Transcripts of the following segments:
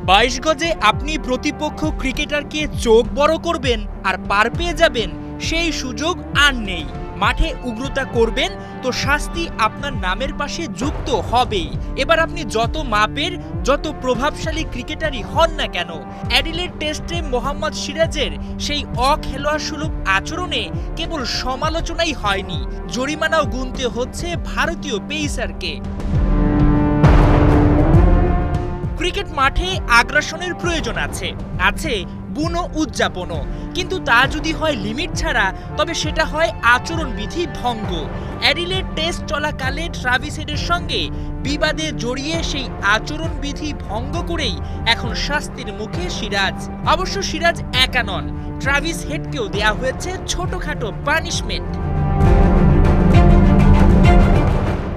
22 গজে আপনি প্রতিপক্ষ ক্রিকেটারকে চোখ বড় করবেন আর পার পেয়ে যাবেন, সেই সুযোগ আর নেই। মাঠে উগ্রতা করবেন তো শাস্তি আপনার নামের পাশে যুক্ত হবেই। এবার আপনি যত মাপের, যত প্রভাবশালী ক্রিকেটারই হন না কেন, অ্যাডিলেড টেস্টে মোহাম্মদ সিরাজের সেই অখেলোয়াড়সুলভ আচরণে কেবল সমালোচনাই হয়নি, জরিমানাও গুনতে হচ্ছে ভারতীয় পেসারকে। ক্রিকেট মাঠে আগ্রাসনের প্রয়োজন আছে বুনো উদযাপনও, কিন্তু তা যদি হয় লিমিট ছাড়া, তবে সেটা হয় আচরণবিধি ভঙ্গ। অ্যাডিলেড টেস্ট চলাকালে ট্রাভিস হেডের সঙ্গে বিবাদে জড়িয়ে সেই আচরণবিধি ভঙ্গ করেই এখন শাস্তির মুখে সিরাজ। অবশ্য সিরাজ একা নন, ট্রাভিস হেডকেও দেয়া হয়েছে ছোটখাটো পানিশমেন্ট।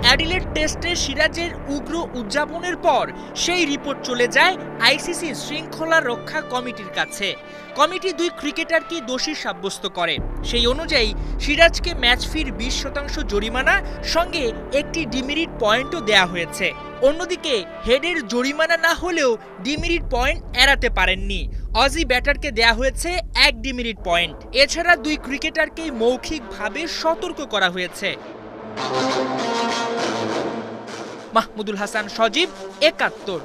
অ্যাডিলেড টেস্টে সিরাজের উগ্র উদযাপনের পর সেই রিপোর্ট চলে যায় আইসিসি শৃঙ্খলা রক্ষা কমিটির কাছে। কমিটি 2 ক্রিকেটারকে দোষী সাব্যস্ত করে। সেই অনুযায়ী সিরাজকে ম্যাচ ফির 20% জরিমানা সঙ্গে একটি ডিমেরিট পয়েন্টও দেয়া হয়েছে। অন্যদিকে হেডের জরিমানা না হলেও ডিমেরিট পয়েন্ট এড়াতে পারেননি। অজি ব্যাটারকে দেয়া হয়েছে 1 ডিমেরিট পয়েন্ট। এছাড়া 2 ক্রিকেটারকে মৌখিকভাবে সতর্ক করা হয়েছে। মাহমুদুল হাসান, সজীব, 71।